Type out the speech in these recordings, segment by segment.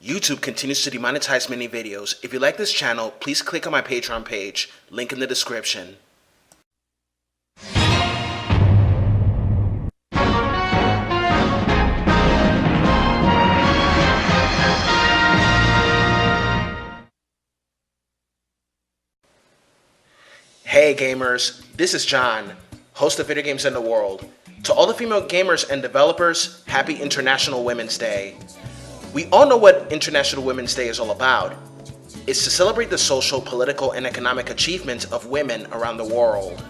YouTube continues to demonetize many videos. If you like this channel, please click on my Patreon page, link in the description. Hey gamers, this is John, host of Video Games in the World. To all the female gamers and developers, happy International Women's Day. We all know what International Women's Day is all about. It's to celebrate the social, political, and economic achievements of women around the world.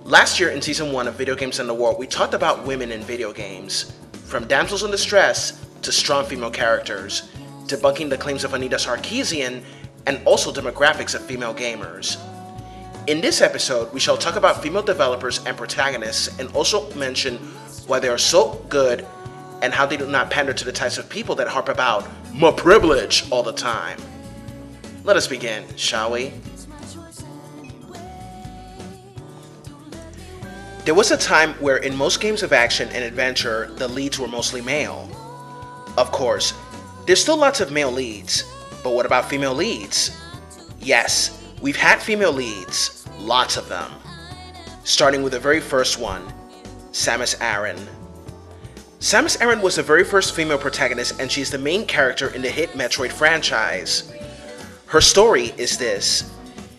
Last year in Season 1 of Video Games in the World, we talked about women in video games, from damsels in distress to strong female characters, debunking the claims of Anita Sarkeesian, and also demographics of female gamers. In this episode, we shall talk about female developers and protagonists and also mention why they are so good and how they do not pander to the types of people that harp about my privilege all the time. Let us begin, shall we? There was a time where in most games of action and adventure, the leads were mostly male. Of course, there's still lots of male leads, but what about female leads? Yes, we've had female leads, lots of them. Starting with the very first one, Samus Aran. Samus Aran was the very first female protagonist, and she's the main character in the hit Metroid franchise. Her story is this.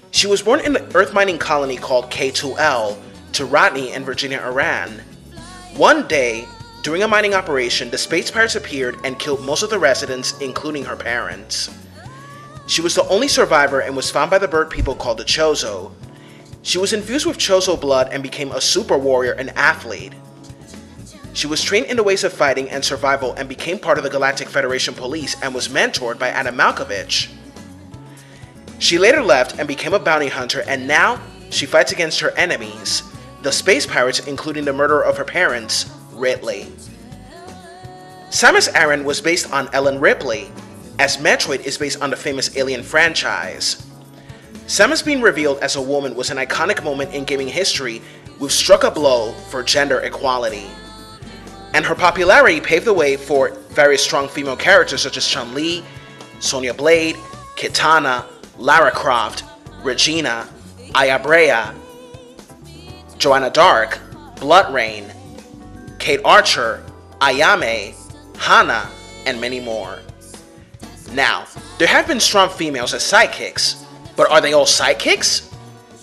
She was born in the earth mining colony called K2L to Rodney and Virginia Aran. One day, during a mining operation, the space pirates appeared and killed most of the residents, including her parents. She was the only survivor and was found by the bird people called the Chozo. She was infused with Chozo blood and became a super warrior and athlete. She was trained in the ways of fighting and survival and became part of the Galactic Federation Police and was mentored by Adam Malkovich. She later left and became a bounty hunter, and now she fights against her enemies, the space pirates, including the murderer of her parents, Ridley. Samus Aran was based on Ellen Ripley, as Metroid is based on the famous Alien franchise. Samus being revealed as a woman was an iconic moment in gaming history, which struck a blow for gender equality. And her popularity paved the way for various strong female characters such as Chun-Li, Sonya Blade, Kitana, Lara Croft, Regina, Aya Brea, Joanna Dark, Blood Rain, Kate Archer, Ayame, Hana, and many more. Now, there have been strong females as sidekicks, but are they all sidekicks?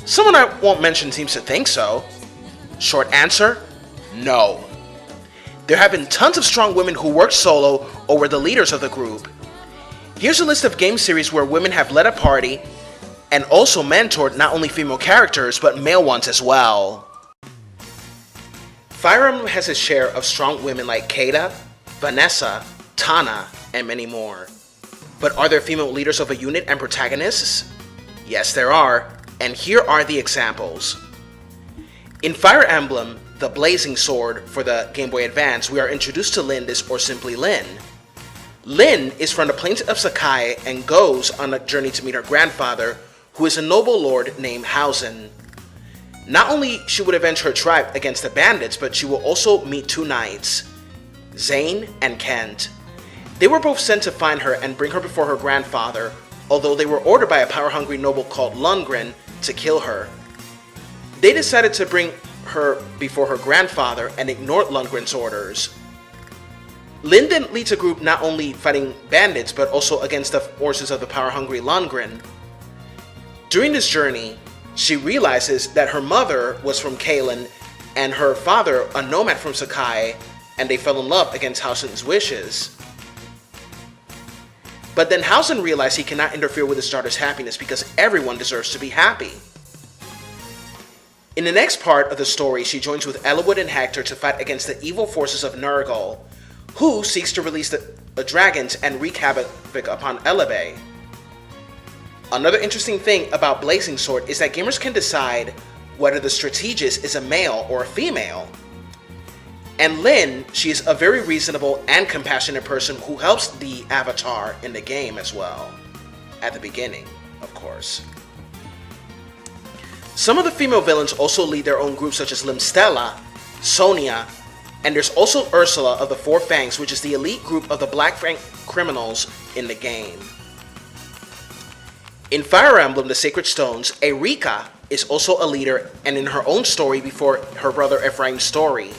Someone I won't mention seems to think so. Short answer, no. There have been tons of strong women who worked solo or were the leaders of the group. Here's a list of game series where women have led a party and also mentored not only female characters but male ones as well. Fire Emblem has its share of strong women like Keita, Vanessa, Tana, and many more. But are there female leaders of a unit and protagonists? Yes, there are, and here are the examples. In Fire Emblem, the Blazing Sword for the Game Boy Advance, we are introduced to Lindis, or simply Lyn. Lyn is from the plains of Sakai and goes on a journey to meet her grandfather, who is a noble lord named Hausen. Not only she would avenge her tribe against the bandits, but she will also meet two knights, Zane and Kent. They were both sent to find her and bring her before her grandfather, although they were ordered by a power-hungry noble called Lundgren to kill her. They decided to bring her before her grandfather and ignored Lundgren's orders. Lyn then leads a group not only fighting bandits but also against the forces of the power-hungry Lundgren. During this journey, she realizes that her mother was from Kalen and her father a nomad from Sakai, and they fell in love against Hausen's wishes. But then Hausen realized he cannot interfere with his daughter's happiness because everyone deserves to be happy. In the next part of the story, she joins with Eliwood and Hector to fight against the evil forces of Nurgle, who seeks to release the dragons and wreak havoc upon Elebe. Another interesting thing about Blazing Sword is that gamers can decide whether the strategist is a male or a female. And Lyn, she is a very reasonable and compassionate person who helps the avatar in the game as well. At the beginning, of course. Some of the female villains also lead their own groups such as Limstella, Sonia, And there's also Ursula of the Four Fangs, which is the elite group of the Black Fang criminals in the game. In Fire Emblem The Sacred Stones, Erika is also a leader and in her own story before her brother Ephraim's story.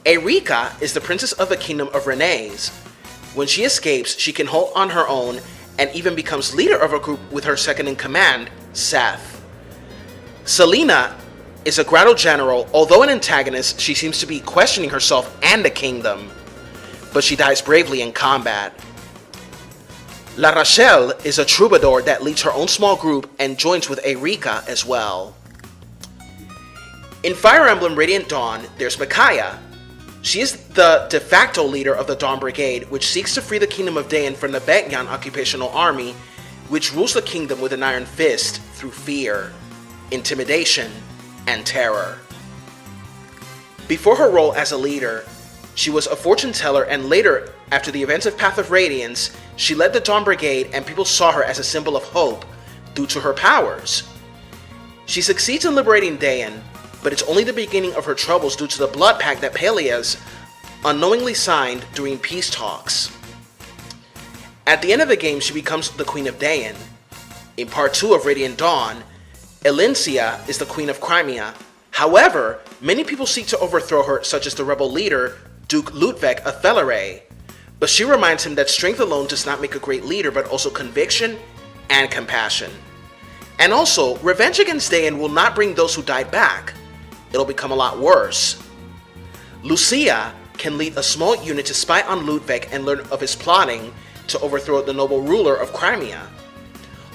Erika is the princess of the kingdom of Renes. When she escapes, she can hold on her own and even becomes leader of a group with her second in command, Seth. Selena is a Grotto general. Although an antagonist, she seems to be questioning herself and the kingdom, but she dies bravely in combat. La Rachelle is a troubadour that leads her own small group and joins with Erika as well. In Fire Emblem Radiant Dawn, there's Micaiah. She is the de facto leader of the Dawn Brigade, which seeks to free the kingdom of Dayan from the Baeknyan occupational army, which rules the kingdom with an iron fist through fear, intimidation, and terror. Before her role as a leader, she was a fortune teller, and later, after the events of Path of Radiance, she led the Dawn Brigade and people saw her as a symbol of hope due to her powers. She succeeds in liberating Dayan, but it's only the beginning of her troubles due to the blood pact that Peleus unknowingly signed during peace talks. At the end of the game, she becomes the Queen of Dayan. In Part 2 of Radiant Dawn, Elincia is the Queen of Crimea. However, many people seek to overthrow her, such as the rebel leader, Duke Ludwig of Felleray. But she reminds him that strength alone does not make a great leader, but also conviction and compassion. And also, revenge against Dayan will not bring those who died back. It'll become a lot worse. Lucia can lead a small unit to spy on Ludwig and learn of his plotting to overthrow the noble ruler of Crimea.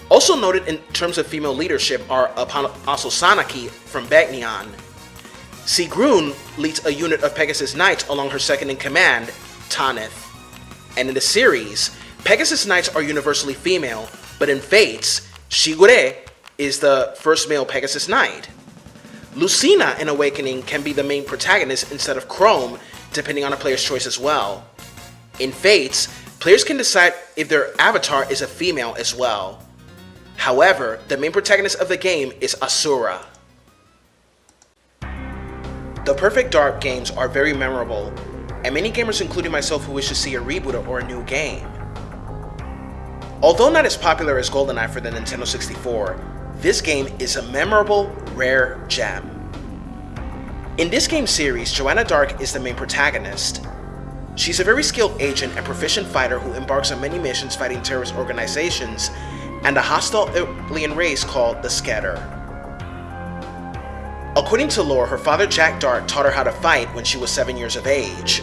Also noted in terms of female leadership are Apostle Sanaki from Baeknyan. Sigrun leads a unit of Pegasus Knights along her second-in-command, Tanith. And in the series, Pegasus Knights are universally female, but in Fates, Shigure is the first male Pegasus Knight. Lucina in Awakening can be the main protagonist instead of Chrome, depending on a player's choice as well. In Fates, players can decide if their avatar is a female as well. However, the main protagonist of the game is Asura. The Perfect Dark games are very memorable, and many gamers, including myself, who wish to see a reboot or a new game. Although not as popular as GoldenEye for the Nintendo 64, this game is a memorable, rare gem. In this game series, Joanna Dark is the main protagonist. She's a very skilled agent and proficient fighter who embarks on many missions fighting terrorist organizations and a hostile alien race called the Scatter. According to lore, her father Jack Dark taught her how to fight when she was 7 years of age,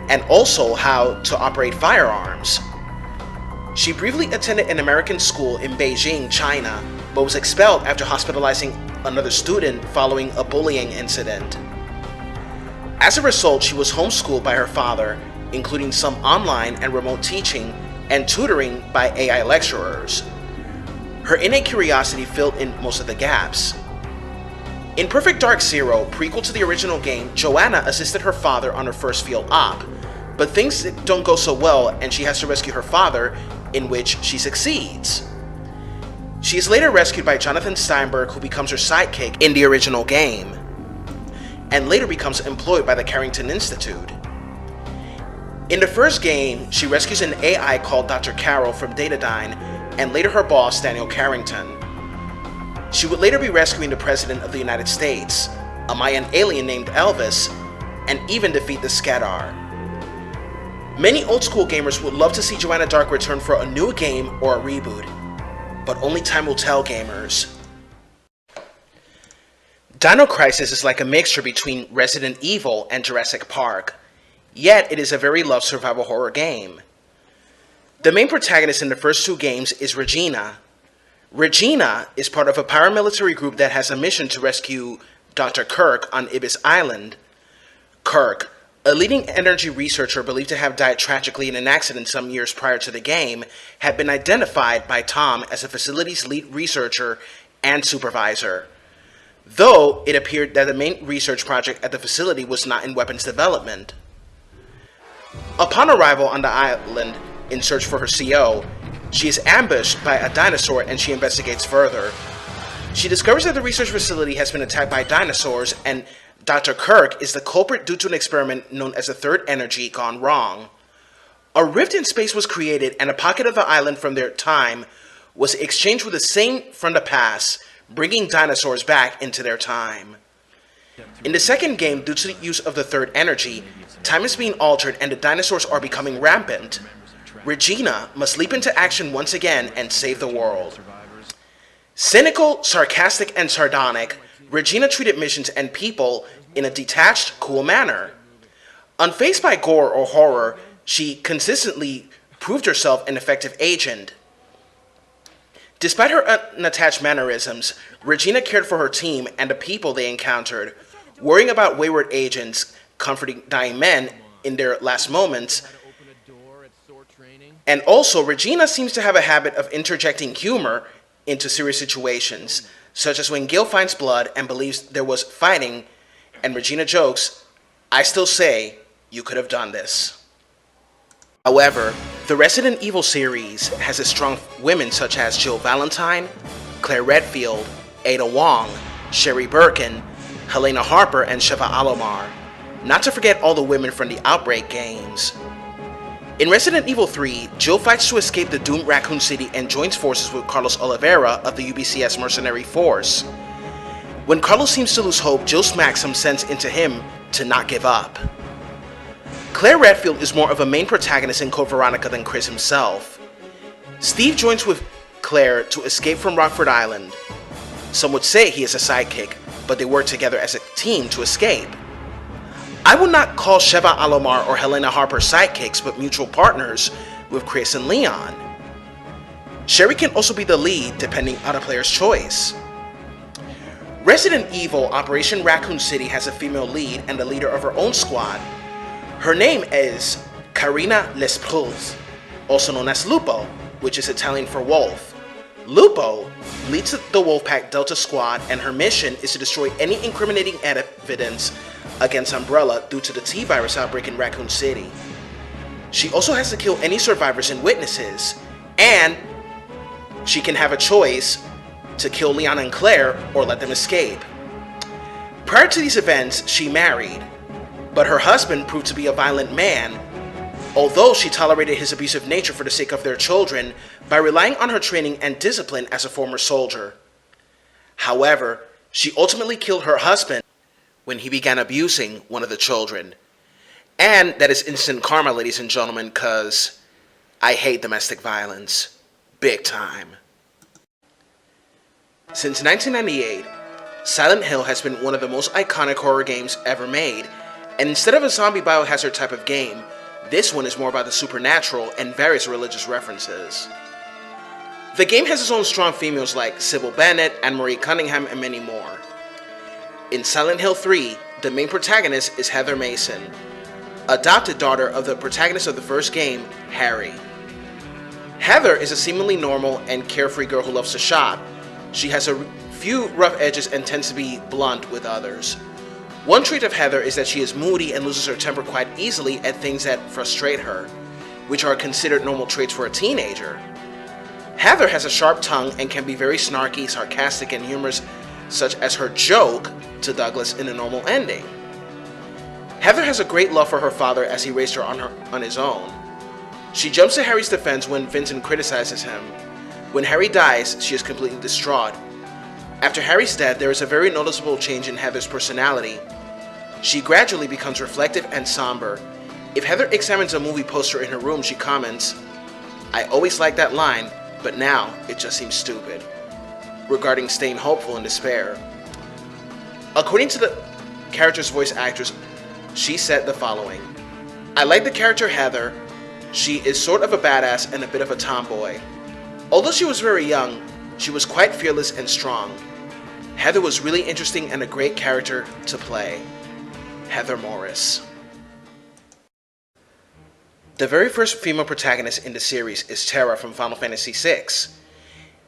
and also how to operate firearms. She briefly attended an American school in Beijing, China, but was expelled after hospitalizing another student following a bullying incident. As a result, she was homeschooled by her father, including some online and remote teaching and tutoring by AI lecturers. Her innate curiosity filled in most of the gaps. In Perfect Dark Zero, prequel to the original game, Joanna assisted her father on her first field op, but things don't go so well and she has to rescue her father, in which she succeeds. She is later rescued by Jonathan Steinberg, who becomes her sidekick in the original game, and later becomes employed by the Carrington Institute. In the first game, she rescues an AI called Dr. Carol from Datadyne, and later her boss, Daniel Carrington. She would later be rescuing the President of the United States, a Mayan alien named Elvis, and even defeat the Skadar. Many old school gamers would love to see Joanna Dark return for a new game or a reboot, but only time will tell, gamers. Dino Crisis is like a mixture between Resident Evil and Jurassic Park, yet it is a very loved survival horror game. The main protagonist in the first two games is Regina. Regina is part of a paramilitary group that has a mission to rescue Dr. Kirk on Ibis Island. Kirk, a leading energy researcher believed to have died tragically in an accident some years prior to the game, had been identified by Tom as the facility's lead researcher and supervisor, though it appeared that the main research project at the facility was not in weapons development. Upon arrival on the island in search for her CO, she is ambushed by a dinosaur and she investigates further. She discovers that the research facility has been attacked by dinosaurs, and Dr. Kirk is the culprit due to an experiment known as the third energy gone wrong. A rift in space was created and a pocket of the island from their time was exchanged with the same from the past, bringing dinosaurs back into their time. In the second game, due to the use of the third energy, time is being altered and the dinosaurs are becoming rampant. Regina must leap into action once again and save the world. Cynical, sarcastic, and sardonic, Regina treated missions and people in a detached, cool manner. Unfazed by gore or horror, she consistently proved herself an effective agent. Despite her unattached mannerisms, Regina cared for her team and the people they encountered, worrying about wayward agents, comforting dying men in their last moments. And also, Regina seems to have a habit of interjecting humor into serious situations, such as when Gil finds blood and believes there was fighting, and Regina jokes, "I still say, you could have done this." However, the Resident Evil series has its strong women such as Jill Valentine, Claire Redfield, Ada Wong, Sherry Birkin, Helena Harper, and Sheva Alomar, not to forget all the women from the Outbreak games. In Resident Evil 3, Jill fights to escape the doomed Raccoon City and joins forces with Carlos Oliveira of the UBCS mercenary force. When Carlos seems to lose hope, Jill smacks some sense into him to not give up. Claire Redfield is more of a main protagonist in Code Veronica than Chris himself. Steve joins with Claire to escape from Rockford Island. Some would say he is a sidekick, but they work together as a team to escape. I would not call Sheva Alomar or Helena Harper sidekicks, but mutual partners with Chris and Leon. Sherry can also be the lead, depending on a player's choice. Resident Evil Operation Raccoon City has a female lead and the leader of her own squad. Her name is Karina Lespruz, also known as Lupo, which is Italian for wolf. Lupo leads the Wolfpack Delta Squad, and her mission is to destroy any incriminating evidence against Umbrella due to the T-Virus outbreak in Raccoon City. She also has to kill any survivors and witnesses, and she can have a choice to kill Leon and Claire or let them escape. Prior to these events, she married, but her husband proved to be a violent man, although she tolerated his abusive nature for the sake of their children by relying on her training and discipline as a former soldier. However, she ultimately killed her husband when he began abusing one of the children. And that is instant karma, ladies and gentlemen, because I hate domestic violence. Big time. Since 1998, Silent Hill has been one of the most iconic horror games ever made, and instead of a zombie biohazard type of game, this one is more about the supernatural and various religious references. The game has its own strong females like Sybil Bennett, Anne-Marie Cunningham, and many more. In Silent Hill 3, the main protagonist is Heather Mason, adopted daughter of the protagonist of the first game, Harry. Heather is a seemingly normal and carefree girl who loves to shop. She has a few rough edges and tends to be blunt with others. One trait of Heather is that she is moody and loses her temper quite easily at things that frustrate her, which are considered normal traits for a teenager. Heather has a sharp tongue and can be very snarky, sarcastic, and humorous, such as her joke to Douglas in a normal ending. Heather has a great love for her father as he raised her on his own. She jumps to Harry's defense when Vincent criticizes him. When Harry dies, she is completely distraught. After Harry's death, there is a very noticeable change in Heather's personality. She gradually becomes reflective and somber. If Heather examines a movie poster in her room, she comments, "I always liked that line, but now it just seems stupid," regarding staying hopeful in despair. According to the character's voice actress, she said the following: "I like the character Heather. She is sort of a badass and a bit of a tomboy. Although she was very young, she was quite fearless and strong. Heather was really interesting and a great character to play. Heather Morris." The very first female protagonist in the series is Terra from Final Fantasy VI.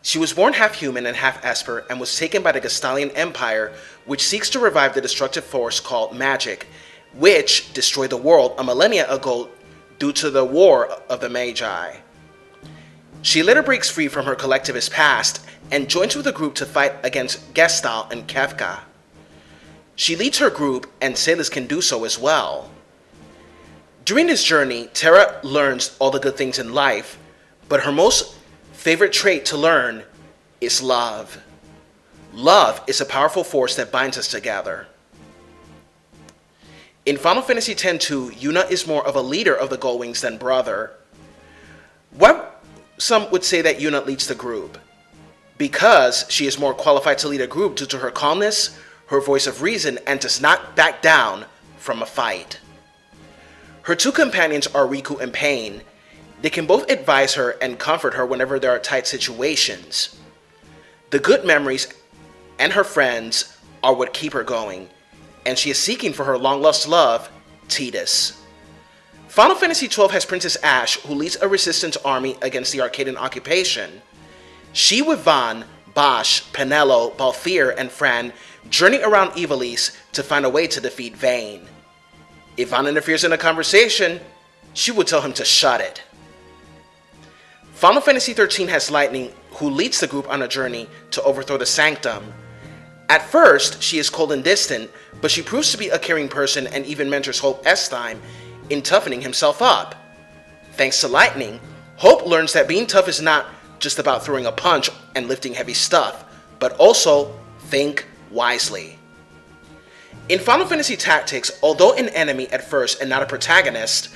She was born half human and half Esper and was taken by the Gestalian Empire, which seeks to revive the destructive force called magic, which destroyed the world a millennia ago due to the War of the Magi. She later breaks free from her collectivist past and joins with a group to fight against Gestal and Kefka. She leads her group, and sailors can do so as well. During this journey, Terra learns all the good things in life, but her most favorite trait to learn is love. Love is a powerful force that binds us together. In Final Fantasy X-2, Yuna is more of a leader of the Gullwings than brother. Some would say that Yuna leads the group, because she is more qualified to lead a group due to her calmness, her voice of reason, and does not back down from a fight. Her two companions are Riku and Pain. They can both advise her and comfort her whenever there are tight situations. The good memories and her friends are what keep her going, and she is seeking for her long-lost love, Tidus. Final Fantasy XII has Princess Ashe, who leads a resistance army against the Arcadian occupation. She with Vaan, Basch, Penelo, Balthier, and Fran journey around Ivalice to find a way to defeat Vayne. If Vaan interferes in a conversation, she would tell him to shut it. Final Fantasy XIII has Lightning, who leads the group on a journey to overthrow the Sanctum. At first, she is cold and distant, but she proves to be a caring person and even mentors Hope Estheim in toughening himself up. Thanks to Lightning, Hope learns that being tough is not just about throwing a punch and lifting heavy stuff, but also think wisely. In Final Fantasy Tactics, although an enemy at first and not a protagonist,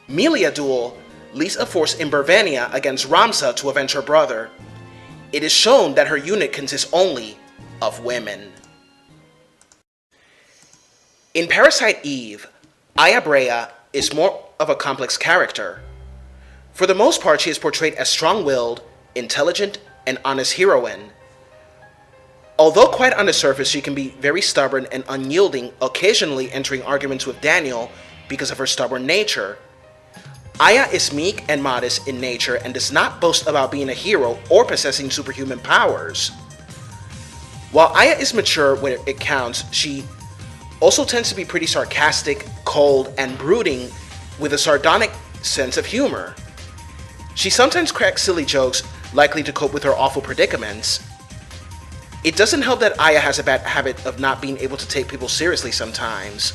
Meliadoul leads a force in Byrvania against Ramsa to avenge her brother. It is shown that her unit consists only of women. In Parasite Eve, Aya Brea is more of a complex character. For the most part, she is portrayed as strong-willed, intelligent, and honest heroine. Although quite on the surface, she can be very stubborn and unyielding, occasionally entering arguments with Daniel because of her stubborn nature. Aya is meek and modest in nature and does not boast about being a hero or possessing superhuman powers. While Aya is mature when it counts, she also tends to be pretty sarcastic, cold, and brooding with a sardonic sense of humor. She sometimes cracks silly jokes, likely to cope with her awful predicaments. It doesn't help that Aya has a bad habit of not being able to take people seriously sometimes,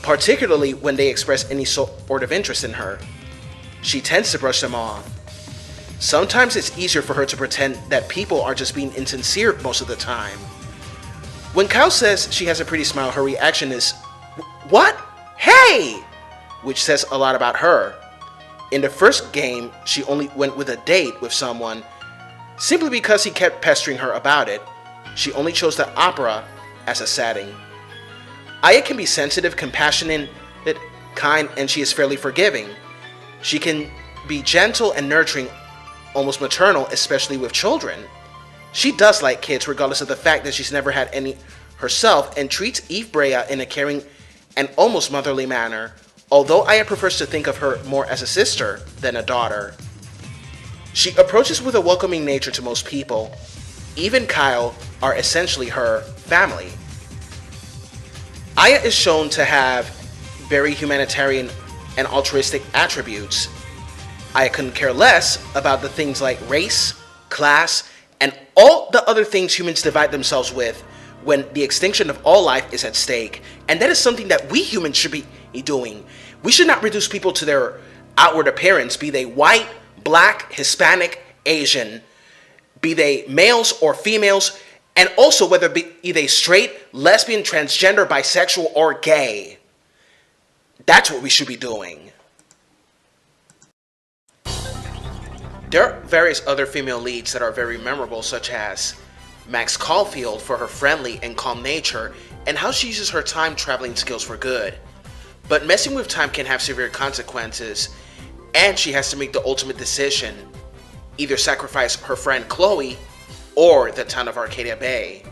particularly when they express any sort of interest in her. She tends to brush them off. Sometimes it's easier for her to pretend that people are just being insincere most of the time. When Kyle says she has a pretty smile, her reaction is, "What? Hey!" which says a lot about her. In the first game, she only went with a date with someone simply because he kept pestering her about it. She only chose the opera as a setting. Aya can be sensitive, compassionate, kind, and she is fairly forgiving. She can be gentle and nurturing, almost maternal, especially with children. She does like kids regardless of the fact that she's never had any herself, and treats Eve Brea in a caring and almost motherly manner, although Aya prefers to think of her more as a sister than a daughter. She approaches with a welcoming nature to most people. Eve and Kyle are essentially her family. Aya is shown to have very humanitarian and altruistic attributes. Aya couldn't care less about the things like race, class, and all the other things humans divide themselves with when the extinction of all life is at stake. And that is something that we humans should be doing. We should not reduce people to their outward appearance, be they white, black, Hispanic, Asian, be they males or females, and also whether be they straight, lesbian, transgender, bisexual, or gay. That's what we should be doing. There are various other female leads that are very memorable, such as Max Caulfield for her friendly and calm nature and how she uses her time traveling skills for good. But messing with time can have severe consequences, and she has to make the ultimate decision: either sacrifice her friend Chloe or the town of Arcadia Bay.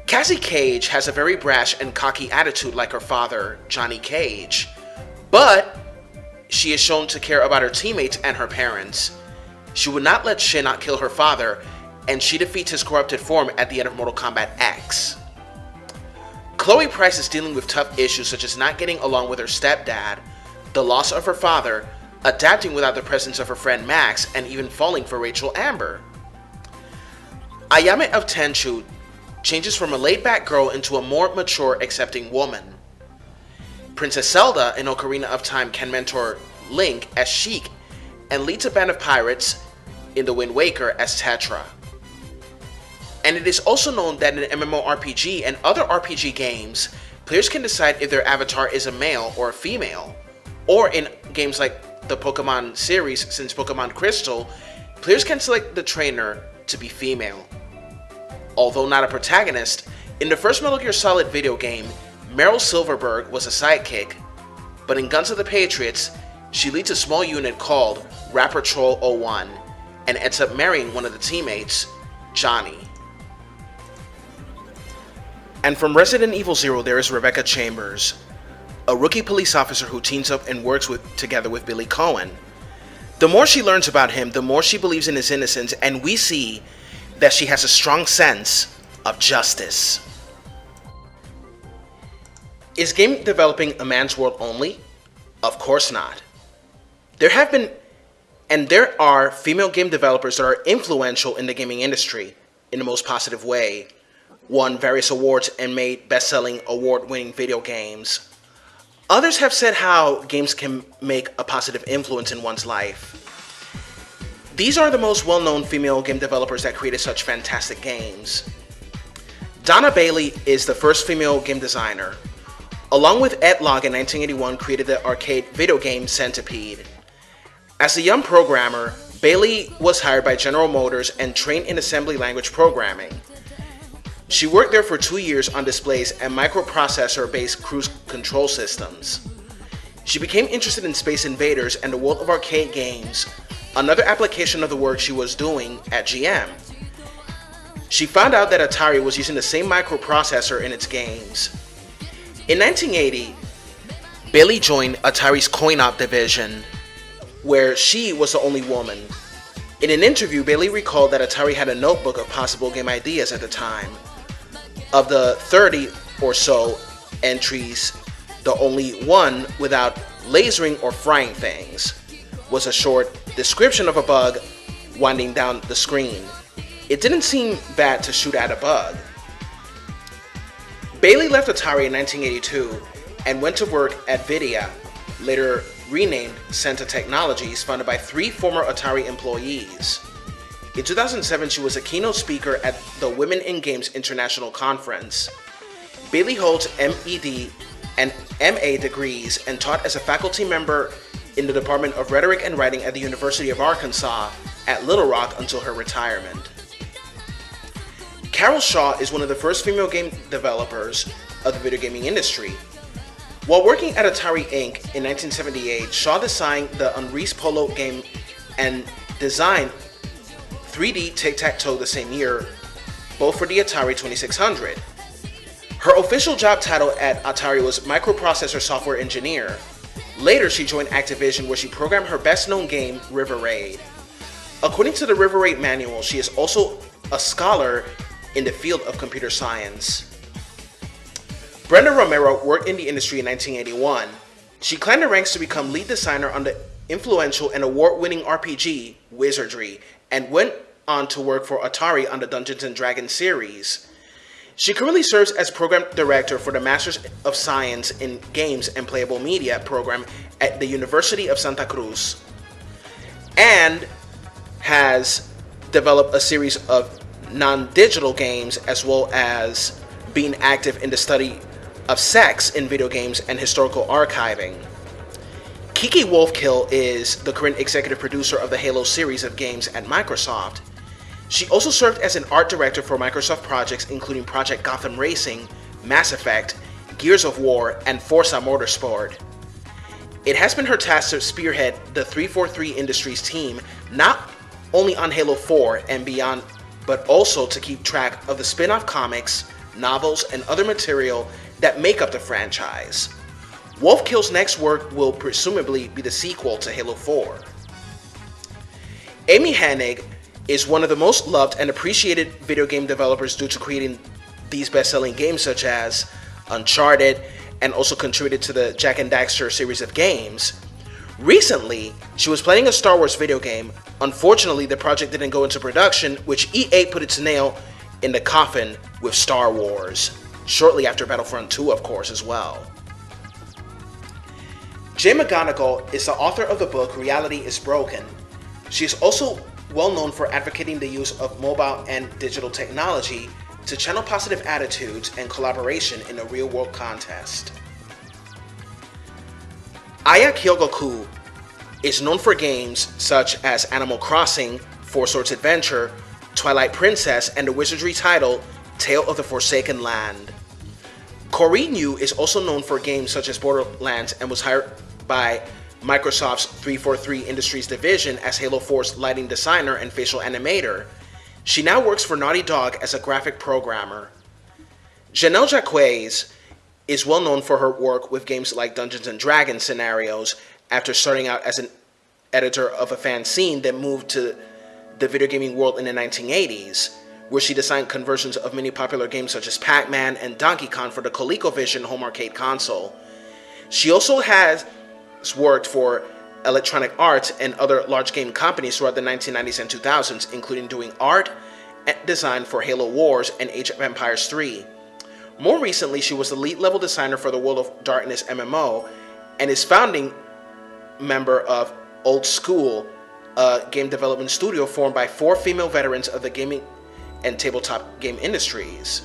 Cassie Cage has a very brash and cocky attitude like her father, Johnny Cage, but she is shown to care about her teammates and her parents. She would not let Shinnok kill her father, and she defeats his corrupted form at the end of Mortal Kombat X. Chloe Price is dealing with tough issues such as not getting along with her stepdad, the loss of her father, adapting without the presence of her friend Max, and even falling for Rachel Amber. Ayame of Tenchu changes from a laid-back girl into a more mature, accepting woman. Princess Zelda in Ocarina of Time can mentor Link as Sheik and leads a band of pirates in The Wind Waker as Tetra. And it is also known that in MMORPG and other RPG games, players can decide if their avatar is a male or a female, or in games like the Pokemon series since Pokemon Crystal, players can select the trainer to be female. Although not a protagonist, in the first Metal Gear Solid video game, Meryl Silverberg was a sidekick, but in Guns of the Patriots, she leads a small unit called Rapper Troll 01 and ends up marrying one of the teammates, Johnny. And from Resident Evil 0, there is Rebecca Chambers, a rookie police officer who teams up and works together with Billy Cohen. The more she learns about him, the more she believes in his innocence, and we see that she has a strong sense of justice. Is game developing a man's world only? Of course not. There have been, and there are, female game developers that are influential in the gaming industry in the most positive way, won various awards and made best-selling, award-winning video games. Others have said how games can make a positive influence in one's life. These are the most well-known female game developers that created such fantastic games. Donna Bailey is the first female game designer. Along with Ed Logg in 1981, created the arcade video game Centipede. As a young programmer, Bailey was hired by General Motors and trained in assembly language programming. She worked there for 2 years on displays and microprocessor-based cruise control systems. She became interested in Space Invaders and the world of arcade games, another application of the work she was doing at GM. She found out that Atari was using the same microprocessor in its games. In 1980, Bailey joined Atari's coin-op division, where she was the only woman. In an interview, Bailey recalled that Atari had a notebook of possible game ideas at the time. Of the 30 or so entries, the only one without lasering or frying things was a short description of a bug winding down the screen. It didn't seem bad to shoot at a bug. Bailey left Atari in 1982 and went to work at Vidya, later renamed Centa Technologies, founded by 3 former Atari employees. In 2007, she was a keynote speaker at the Women in Games International Conference. Bailey holds MED and MA degrees and taught as a faculty member in the Department of Rhetoric and Writing at the University of Arkansas at Little Rock until her retirement. Carol Shaw is one of the first female game developers of the video gaming industry. While working at Atari Inc. in 1978, Shaw designed the Unreal Polo game and designed 3D Tic-Tac-Toe the same year, both for the Atari 2600. Her official job title at Atari was Microprocessor Software Engineer. Later, she joined Activision, where she programmed her best-known game, River Raid. According to the River Raid manual, she is also a scholar in the field of computer science. Brenda Romero worked in the industry in 1981. She climbed the ranks to become lead designer on the influential and award-winning RPG, Wizardry, and went on to work for Atari on the Dungeons & Dragons series. She currently serves as program director for the Masters of Science in Games and Playable Media program at the University of Santa Cruz, and has developed a series of non-digital games, as well as being active in the study of sex in video games and historical archiving. Kiki Wolfkill is the current executive producer of the Halo series of games at Microsoft. She also served as an art director for Microsoft projects including Project Gotham Racing, Mass Effect, Gears of War, and Forza Motorsport. It has been her task to spearhead the 343 Industries team, not only on Halo 4 and beyond, but also to keep track of the spin-off comics, novels, and other material that make up the franchise. Wolfkill's next work will presumably be the sequel to Halo 4. Amy Hennig is one of the most loved and appreciated video game developers due to creating these best-selling games such as Uncharted, and also contributed to the Jak and Daxter series of games. Recently, she was planning a Star Wars video game. Unfortunately, the project didn't go into production, which EA put its nail in the coffin with Star Wars, shortly after Battlefront 2, of course, as well. Jay McGonigal is the author of the book Reality is Broken. She is also well known for advocating the use of mobile and digital technology to channel positive attitudes and collaboration in a real-world context. Aya Kyogoku is known for games such as Animal Crossing, Four Swords Adventure, Twilight Princess, and the wizardry title Tale of the Forsaken Land. Corrine Yu is also known for games such as Borderlands and was hired by Microsoft's 343 Industries division as Halo 4's lighting designer and facial animator. She now works for Naughty Dog as a graphic programmer. Janelle Jacques is well known for her work with games like Dungeons & Dragons scenarios after starting out as an editor of a fanzine that moved to the video gaming world in the 1980s, where she designed conversions of many popular games such as Pac-Man and Donkey Kong for the ColecoVision home arcade console. She also has worked for Electronic Arts and other large game companies throughout the 1990s and 2000s, including doing art and design for Halo Wars and Age of Empires 3. More recently, she was the lead level designer for the World of Darkness MMO and is founding member of Old School, a game development studio formed by 4 female veterans of the gaming and tabletop game industries.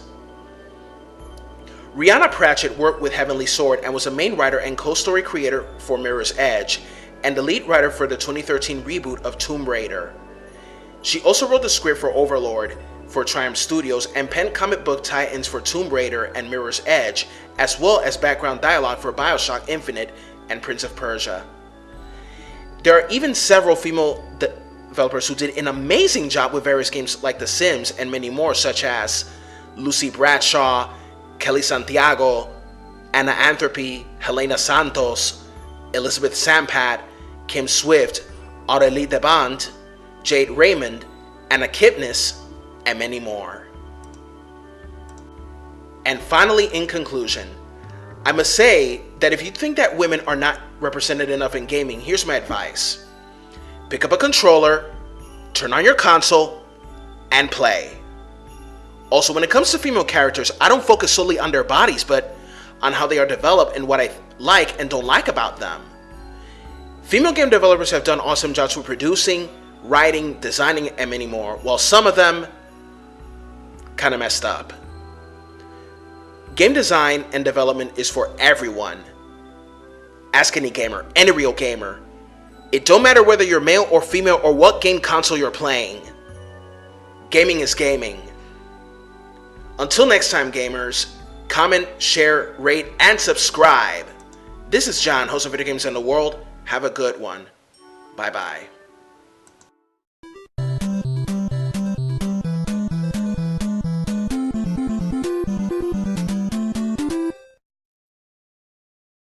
Rihanna Pratchett worked with Heavenly Sword and was a main writer and co-story creator for Mirror's Edge, and the lead writer for the 2013 reboot of Tomb Raider. She also wrote the script for Overlord for Triumph Studios and penned comic book tie-ins for Tomb Raider and Mirror's Edge, as well as background dialogue for BioShock Infinite and Prince of Persia. There are even several female developers who did an amazing job with various games like The Sims and many more, such as Lucy Bradshaw, Kelly Santiago, Anna Anthropy, Helena Santos, Elizabeth Sampat, Kim Swift, Aurélie Debant, Jade Raymond, Anna Kipnis, and many more. And finally, in conclusion, I must say that if you think that women are not represented enough in gaming, here's my advice. Pick up a controller, turn on your console, and play. Also, when it comes to female characters, I don't focus solely on their bodies, but on how they are developed and what I like and don't like about them. Female game developers have done awesome jobs with producing, writing, designing, and many more, while some of them kind of messed up. Game design and development is for everyone. Ask any gamer, any real gamer. It don't matter whether you're male or female or what game console you're playing. Gaming is gaming. Until next time, gamers, comment, share, rate, and subscribe. This is John, host of Video Games in the World. Have a good one. Bye-bye.